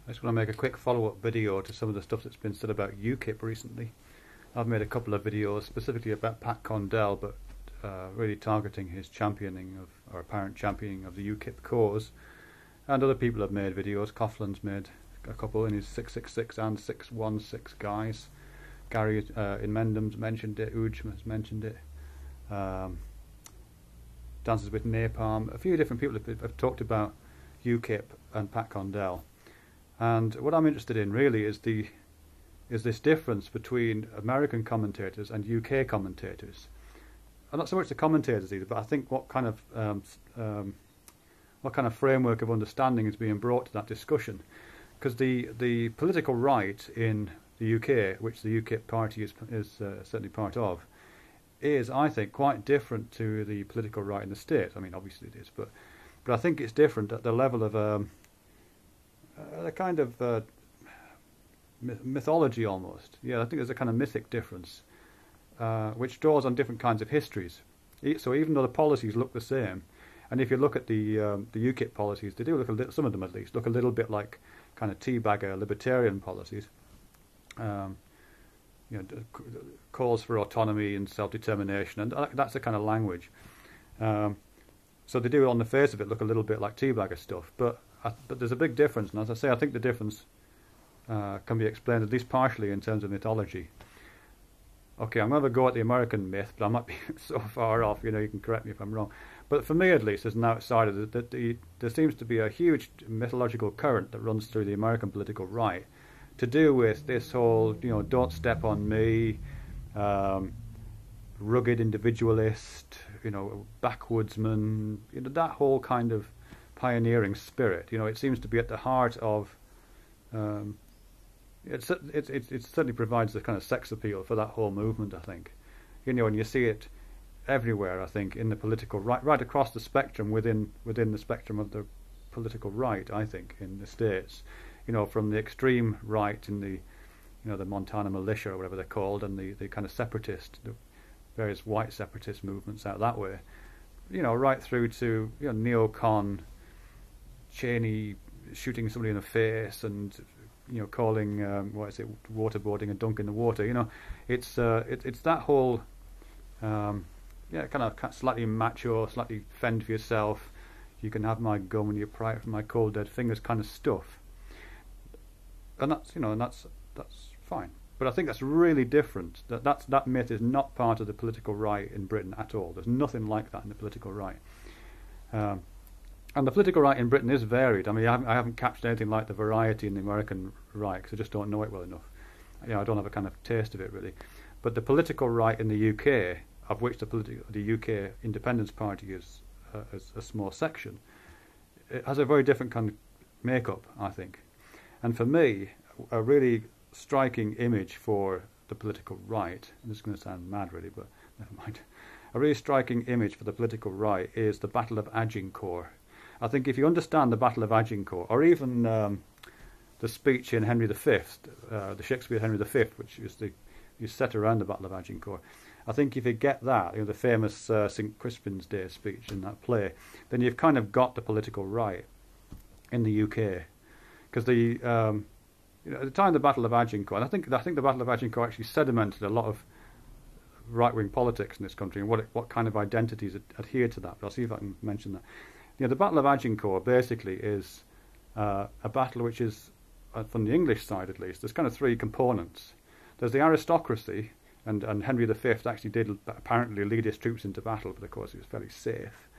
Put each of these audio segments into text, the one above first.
I just want to make a quick follow-up video to some of the stuff that's been said about UKIP recently. I've made a couple of videos specifically about Pat Condell, but really targeting his championing of, or apparent championing of the UKIP cause. And other people have made videos. Coughlin's made a couple in his 666 and 616 guys. Gary in Mendham's mentioned it, Uj has mentioned it. Dances with Napalm. A few different people have talked about UKIP and Pat Condell. And what I'm interested in really is this difference between American commentators and UK commentators. And not so much the commentators either, but I think what kind of framework of understanding is being brought to that discussion. Because the political right in the UK, which the UKIP party is certainly part of, is, I think, quite different to the political right in the States. I mean, obviously it is, but I think it's different at the level of a kind of mythology almost. Yeah, I think there's a kind of mythic difference, which draws on different kinds of histories. So even though the policies look the same, and if you look at the UKIP policies, they do look a little, some of them at least, look a little bit like kind of teabagger libertarian policies. Calls for autonomy and self-determination, and that's the kind of language. So they do, on the face of it, look a little bit like teabagger stuff, but there's a big difference, and as I say, I think the difference can be explained at least partially in terms of mythology. Okay, I'm going to go at the American myth, but I might be so far off, you can correct me if I'm wrong. But for me, at least, as an outsider, there seems to be a huge mythological current that runs through the American political right to do with this whole, don't step on me, rugged individualist, backwoodsman, that whole kind of pioneering spirit. It seems to be at the heart of. It certainly provides the kind of sex appeal for that whole movement, I think. And you see it everywhere, I think, in the political right across the spectrum, within the spectrum of the political right, I think, in the States. From the extreme right in the Montana militia or whatever they're called, and the kind of separatist, the various white separatist movements out that way, right through to neocon, Cheney shooting somebody in the face and calling waterboarding a dunk in the water. It's that whole kind of slightly macho, slightly fend for yourself. You can have my gun when you pry it from my cold dead fingers kind of stuff. And that's fine. But I think that's really different. That myth is not part of the political right in Britain at all. There's nothing like that in the political right. And the political right in Britain is varied. I mean, I haven't captured anything like the variety in the American right because I just don't know it well enough. I don't have a kind of taste of it really. But the political right in the UK, of which the UK Independence Party is a small section, it has a very different kind of makeup, I think. And for me, a really striking image for the political right, and this is going to sound mad really, but never mind. A really striking image for the political right is the Battle of Agincourt. I think if you understand the Battle of Agincourt, or even the speech in Henry V, the Shakespeare Henry V, which is set around the Battle of Agincourt, I think if you get that, the famous St. Crispin's Day speech in that play, then you've kind of got the political right in the UK. Because at the time of the Battle of Agincourt, I think the Battle of Agincourt actually sedimented a lot of right-wing politics in this country and what kind of identities adhere to that. But I'll see if I can mention that. The Battle of Agincourt basically is a battle which is, from the English side at least, there's kind of three components. There's the aristocracy, and Henry V actually did apparently lead his troops into battle, but of course he was fairly safe.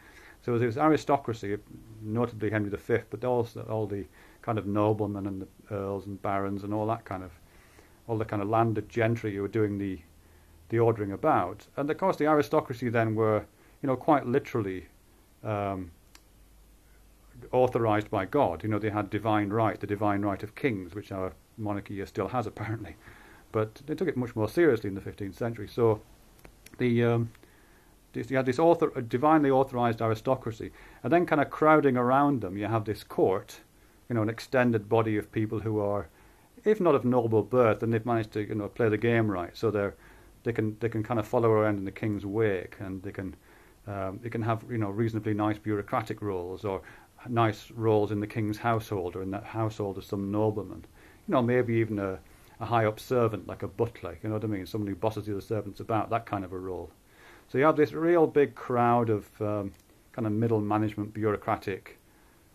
So there was aristocracy, notably Henry V, but also all the kind of noblemen and the earls and barons and all the kind of landed gentry who were doing the ordering about. And of course the aristocracy then were, quite literally authorized by God. They had divine right, the divine right of kings, which our monarchy still has apparently. But they took it much more seriously in the 15th century. So you had this divinely authorized aristocracy, and then kind of crowding around them, you have this court, an extended body of people who are, if not of noble birth, then they've managed to play the game right. So they can kind of follow around in the king's wake, and they can have reasonably nice bureaucratic roles, or nice roles in the king's household or in that household of some nobleman. Maybe even a high-up servant like a butler, you know what I mean? Someone who bosses the other servants about, that kind of a role. So you have this real big crowd of kind of middle management, bureaucratic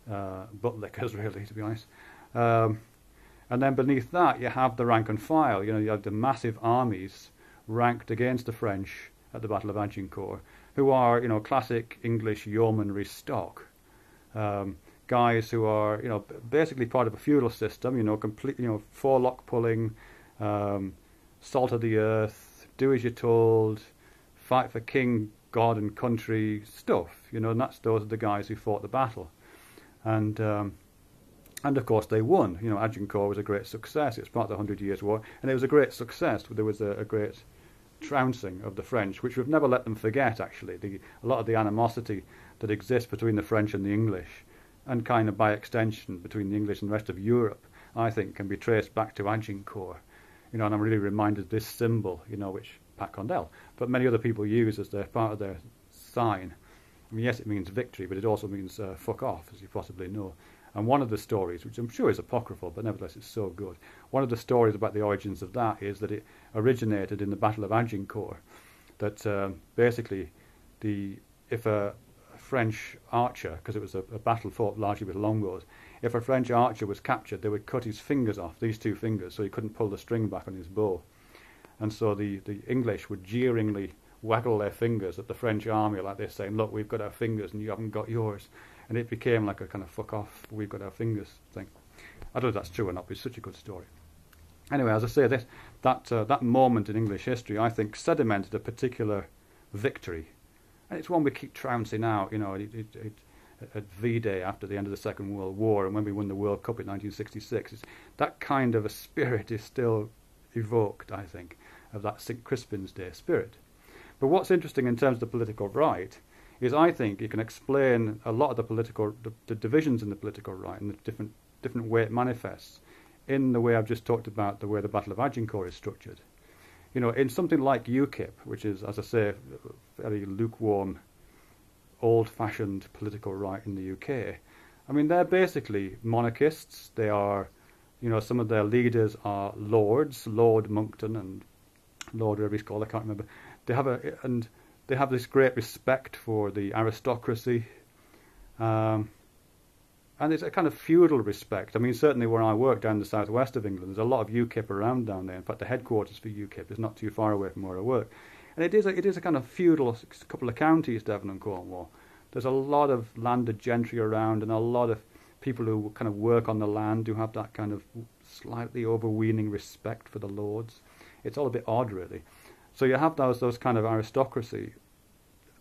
buttlickers, really, to be honest. And then beneath that, you have the rank and file. You have the massive armies ranked against the French at the Battle of Agincourt, who are, classic English yeomanry stock. Guys who are, basically part of a feudal system, complete, forelock pulling, salt of the earth, do as you're told, fight for king, god and country stuff, and those are the guys who fought the battle. And of course they won. Agincourt was a great success. It was part of the 100 Years' War, and it was a great success. There was a great trouncing of the French, which we've never let them forget, actually. A lot of the animosity that exists between the French and the English, and kind of by extension between the English and the rest of Europe, I think can be traced back to Agincourt. And I'm really reminded of this symbol, which Pat Condell, but many other people use as their part of their sign. I mean, yes, it means victory, but it also means fuck off, as you possibly know. And one of the stories, which I'm sure is apocryphal, but nevertheless it's so good, one of the stories about the origins of that is that it originated in the Battle of Agincourt. That basically, if a French archer, because it was a battle fought largely with longbows, if a French archer was captured, they would cut his fingers off, these two fingers, so he couldn't pull the string back on his bow. And so the English would jeeringly waggle their fingers at the French army like this, saying, look, we've got our fingers and you haven't got yours. And it became like a kind of fuck off, we've got our fingers thing. I don't know if that's true or not, but it's such a good story. Anyway, as I say, that moment in English history, I think, sedimented a particular victory. And it's one we keep trouncing out, at V-Day after the end of the Second World War, and when we won the World Cup in 1966. That kind of a spirit is still evoked, I think, of that St. Crispin's Day spirit. But what's interesting in terms of the political right is I think you can explain a lot of the divisions in the political right and the different way it manifests in the way I've just talked about, the way the Battle of Agincourt is structured. In something like UKIP, which is, as I say, a very lukewarm, old-fashioned political right in the UK, I mean, they're basically monarchists. They are, some of their leaders are lords, Lord Monckton and Lord whatever he's called, I can't remember. They have this great respect for the aristocracy, and it's a kind of feudal respect. I mean, certainly where I work down in the southwest of England, there's a lot of UKIP around down there. In fact, the headquarters for UKIP is not too far away from where I work. And it is a kind of feudal couple of counties, Devon and Cornwall. There's a lot of landed gentry around and a lot of people who kind of work on the land who have that kind of slightly overweening respect for the lords. It's all a bit odd, really. So you have those kind of aristocracy,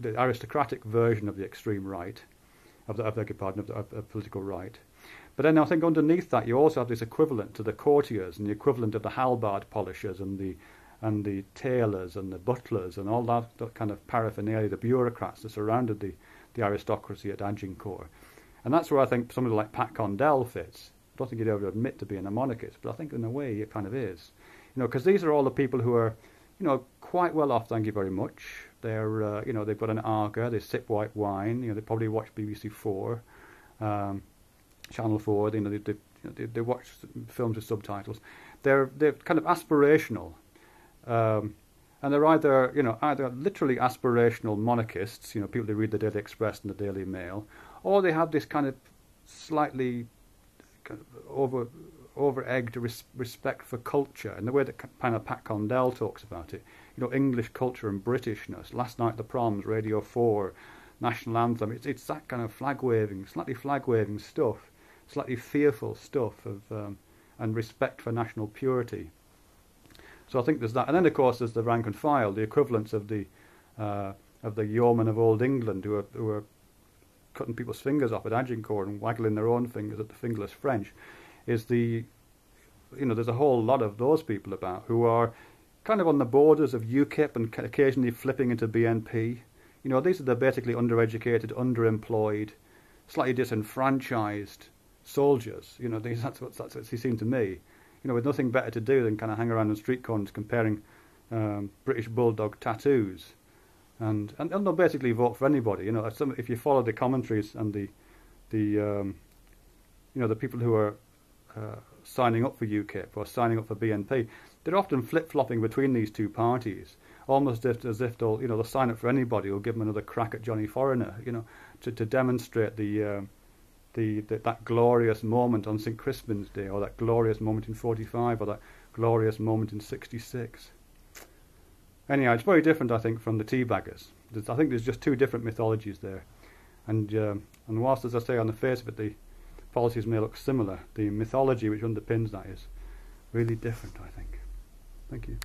the aristocratic version of the extreme right, of the political right. But then I think underneath that you also have this equivalent to the courtiers and the equivalent of the halberd polishers and the tailors and the butlers and all that kind of paraphernalia, the bureaucrats that surrounded the aristocracy at Agincourt. And that's where I think somebody like Pat Condell fits. I don't think he'd ever admit to being a monarchist, but I think in a way it kind of is. Because these are all the people who are, quite well off, thank you very much. They're, they've got an Arga, they sip white wine, they probably watch BBC4, Channel 4, they watch films with subtitles. They're kind of aspirational, and they're either literally aspirational monarchists, people who read the Daily Express and the Daily Mail, or they have this kind of slightly kind of over-egged respect for culture, in the way that kind of Pat Condell talks about it. English culture and Britishness. Last night at the proms, Radio 4, national anthem. It's that kind of slightly flag-waving stuff, slightly fearful stuff of and respect for national purity. So I think there's that, and then of course there's the rank and file, the equivalents of the yeomen of old England who are cutting people's fingers off at Agincourt and waggling their own fingers at the fingerless French. There's a whole lot of those people about who are kind of on the borders of UKIP and occasionally flipping into BNP. These are the basically undereducated, underemployed, slightly disenfranchised soldiers. That's what they seem to me. With nothing better to do than kind of hang around on street corners comparing British bulldog tattoos, and they'll basically vote for anybody. If you follow the commentaries and the the the people who are signing up for UKIP or signing up for BNP, they're often flip-flopping between these two parties, almost as if they'll sign up for anybody or give them another crack at Johnny Foreigner, to demonstrate that glorious moment on St Crispin's Day, or that glorious moment in 45, or that glorious moment in 66. Anyhow, it's very different, I think, from the Teabaggers. I think there's just two different mythologies there, and whilst, as I say, on the face of it, the policies may look similar, the mythology which underpins that is really different, I think. Thank you.